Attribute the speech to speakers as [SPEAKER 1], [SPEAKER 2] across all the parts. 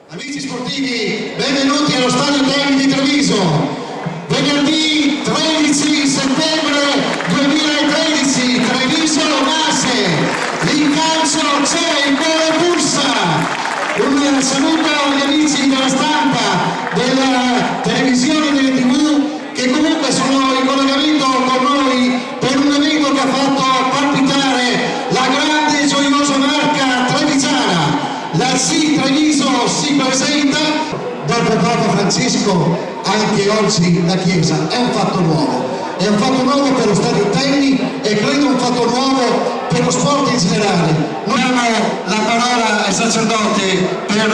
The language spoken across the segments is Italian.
[SPEAKER 1] Amici sportivi, benvenuti allo Stadio Termini di Treviso. Venerdì 13 settembre 2013, Treviso nasce, in calcio c'è, il cuore pulsa. Un saluto agli amici della stampa, della televisione e delle TV che comunque sono in collegamento con noi per un evento che ha fatto palpitare la grande e gioiosa marca trevigiana. La SII Treviso si presenta. Dopo Papa Francesco anche oggi la Chiesa è un fatto nuovo per lo Stadio Termini e credo un fatto nuovo per lo sport in generale. Noi diamo la parola al sacerdote per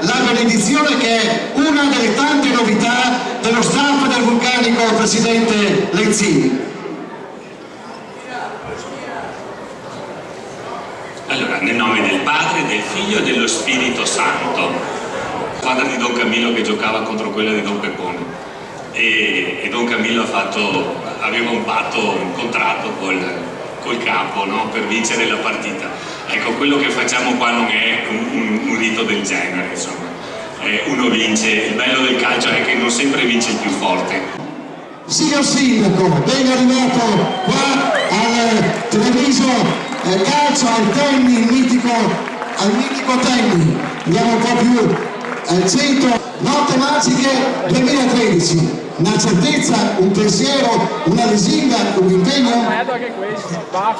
[SPEAKER 1] la benedizione, che è una delle tante novità dello staff del Vulcanico, presidente Lenzini.
[SPEAKER 2] Allora, nel nome del Padre, del Figlio e dello Spirito Santo. Squadra di Don Camillo che giocava contro quella di Don Peppone e Don Camillo aveva un patto, un contratto col capo, no? Per vincere la partita. Ecco, quello che facciamo qua non è un rito del genere, insomma. Uno vince, il bello del calcio è che non sempre vince il più forte.
[SPEAKER 1] Signor Sindaco, ben arrivato qua al Treviso calcio, al Termini, al mitico Termini. Andiamo un po' più al centro. Notte magiche 2013. Una certezza, un pensiero, una lusingha, un impegno?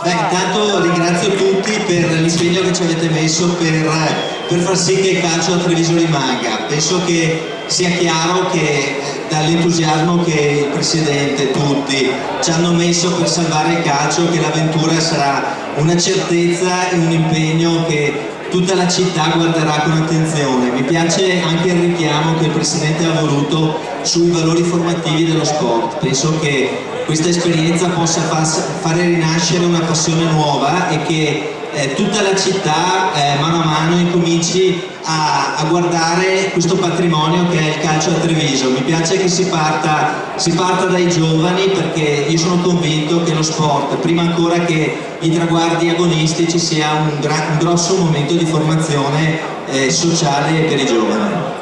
[SPEAKER 3] Intanto ringrazio tutti per l'impegno che ci avete messo per far sì che il calcio a Treviso rimanga. Penso che sia chiaro che dall'entusiasmo che il Presidente, tutti, ci hanno messo per salvare il calcio, che l'avventura sarà una certezza e un impegno che tutta la città guarderà con attenzione. Mi piace anche il richiamo che il Presidente ha voluto sui valori formativi dello sport. Penso che questa esperienza possa fare rinascere una passione nuova e che tutta la città mano a mano incominci a guardare questo patrimonio che è il calcio a Treviso. Mi piace che si parta dai giovani, perché io sono convinto che lo sport, prima ancora che i traguardi agonistici, sia un grosso momento di formazione sociale per i giovani.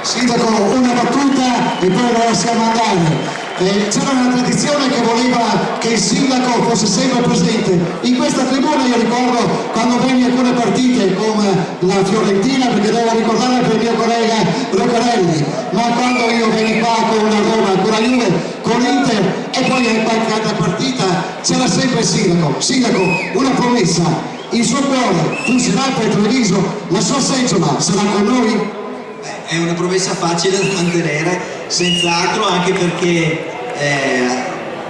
[SPEAKER 1] Sindaco, una battuta e poi lo lasciamo andare. C'era una tradizione che voleva che il sindaco fosse sempre presente in questa tribuna. Io ricordo quando venni alcune partite con la Fiorentina, perché devo ricordare per il mio collega Roccarelli, ma quando io venni qua con la Roma, con la Juve, con l'Inter e poi in qualche altra partita, c'era sempre il sindaco. Sindaco, una promessa, il suo cuore funzionerà per Treviso, la sua seggiola sarà con noi?
[SPEAKER 3] È una promessa facile da mantenere, senz'altro, anche perché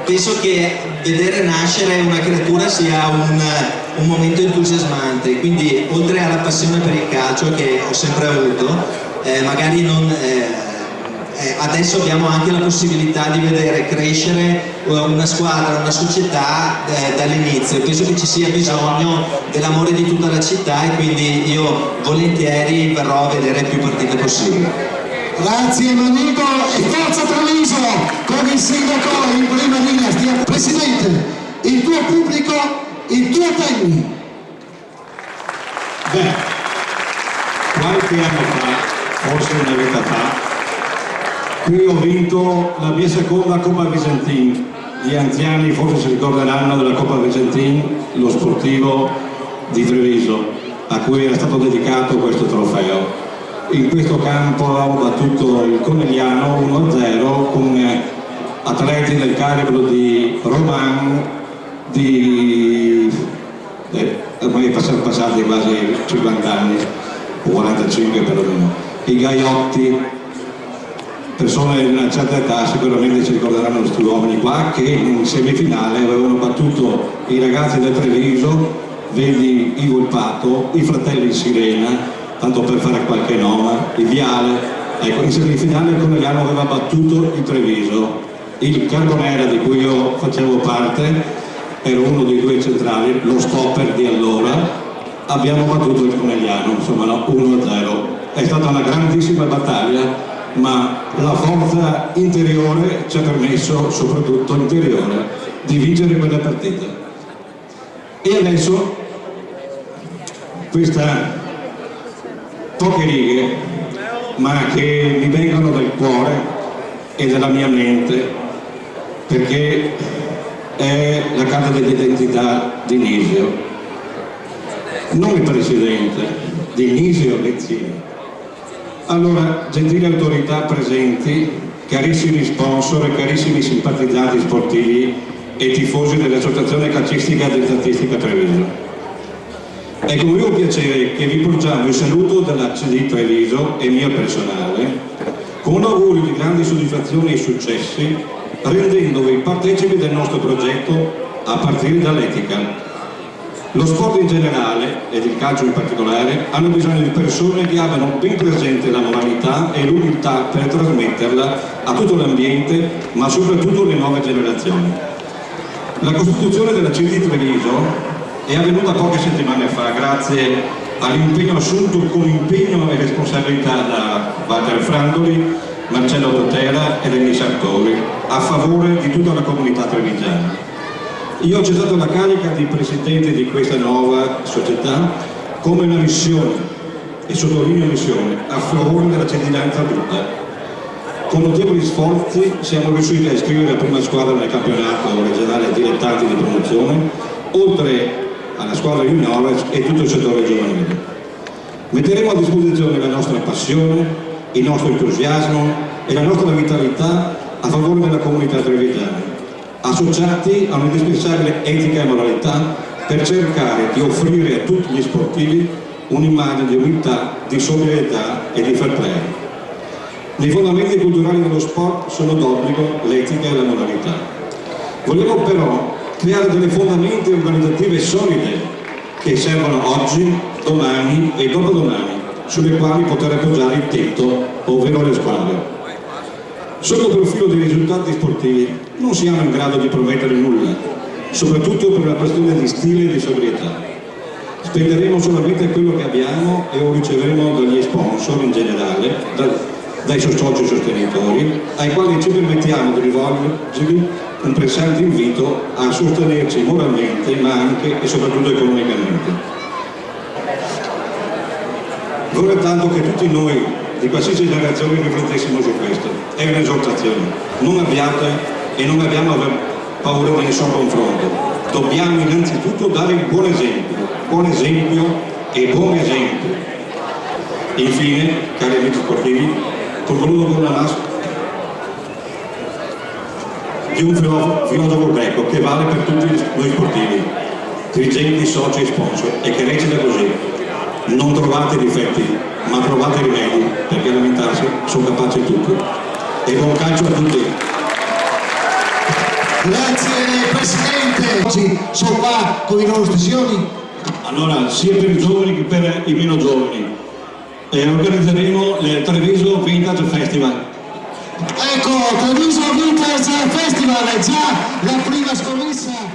[SPEAKER 3] penso che vedere nascere una creatura sia un momento entusiasmante, quindi oltre alla passione per il calcio che ho sempre avuto, magari adesso abbiamo anche la possibilità di vedere crescere una squadra, una società dall'inizio. Penso che ci sia bisogno dell'amore di tutta la città e quindi io volentieri verrò a vedere più partite possibili.
[SPEAKER 1] Grazie Manico e forza Treviso con il sindaco in prima linea. Presidente, il tuo pubblico, il tuo Termini.
[SPEAKER 4] Beh, qualche anno fa, forse una vita fa, qui ho vinto la mia seconda Coppa Vicentin. Gli anziani forse si ricorderanno della Coppa Vicentin, lo sportivo di Treviso, a cui era stato dedicato questo trofeo. In questo campo ho battuto il Conegliano 1-0 con atleti del calibro di Roman, ormai sono passati quasi 50 anni, o 45 perlomeno, i Gaiotti, persone di una certa età sicuramente ci ricorderanno questi uomini qua, che in semifinale avevano battuto i ragazzi del Treviso, vedi Ivo il Pato, i fratelli Sirena, tanto per fare qualche nome, il Viale. Ecco, in semifinale il Conegliano aveva battuto il Treviso. Il Carbonera, di cui io facevo parte, ero uno dei due centrali, lo stopper di allora, abbiamo battuto il Conegliano, insomma, no, 1-0. È stata una grandissima battaglia, ma la forza interiore ci ha permesso, soprattutto interiore, di vincere quella partita. E adesso questa poche righe ma che mi vengono dal cuore e dalla mia mente, perché è la carta dell'identità di Nisio, non il presidente, di Nisio Lezzini. Allora, gentili autorità presenti, carissimi sponsor e carissimi simpatizzanti sportivi e tifosi dell'Associazione Calcistica Dilettantistica Treviso, è con mio piacere che vi porgiamo il saluto della CD Treviso e mio personale, con un augurio di grandi soddisfazioni e successi, rendendovi partecipi del nostro progetto a partire dall'etica. Lo sport in generale, ed il calcio in particolare, hanno bisogno di persone che abbiano ben presente la moralità e l'umiltà per trasmetterla a tutto l'ambiente, ma soprattutto alle nuove generazioni. La costituzione della CD Treviso è avvenuta poche settimane fa grazie all'impegno assunto con impegno e responsabilità da Walter Frandoli, Marcello Dotera e Denis Sartori a favore di tutta la comunità trevigiana. Io ho accettato la carica di presidente di questa nuova società come una missione, e sottolineo missione, a favore della cittadinanza tutta. Con notevoli sforzi siamo riusciti a iscrivere la prima squadra nel campionato regionale dilettanti di promozione, oltre alla squadra juniores e tutto il settore giovanile. Metteremo a disposizione la nostra passione, il nostro entusiasmo e la nostra vitalità a favore della comunità trevigiana, associati a un'indispensabile etica e moralità per cercare di offrire a tutti gli sportivi un'immagine di umiltà, di solidarietà e di fair play. Nei fondamenti culturali dello sport sono d'obbligo l'etica e la moralità. Vogliamo però creare delle fondamenti organizzative solide che servono oggi, domani e dopodomani, sulle quali poter appoggiare il tetto, ovvero le squadre. Sotto il profilo dei risultati sportivi non siamo in grado di promettere nulla, soprattutto per una questione di stile e di sobrietà. Spenderemo solamente quello che abbiamo e lo riceveremo dagli sponsor in generale, dai soci sostenitori, ai quali ci permettiamo di rivolgervi un pressante invito a sostenerci moralmente, ma anche e soprattutto economicamente. Vorrei tanto che tutti noi di qualsiasi generazione riflettessimo su questo. È un'esortazione. Non abbiate e non abbiamo paura di nessun confronto. Dobbiamo innanzitutto dare il buon esempio e buon esempio. Infine, cari amici sportivi, concludo con una maschera di un filosofo greco che vale per tutti noi sportivi, dirigenti, soci e sponsor, e che recita così: non trovate difetti, ma trovate rimedi, perché lamentarsi sono capaci tutti. E buon calcio a tutti.
[SPEAKER 1] Grazie Presidente. Oggi sono qua con i loro stessioni.
[SPEAKER 4] Allora, sia per i giovani che per i meno giovani, organizzeremo il Treviso Vintage Festival.
[SPEAKER 1] Ecco, Treviso Vintage Festival è già la prima scommessa.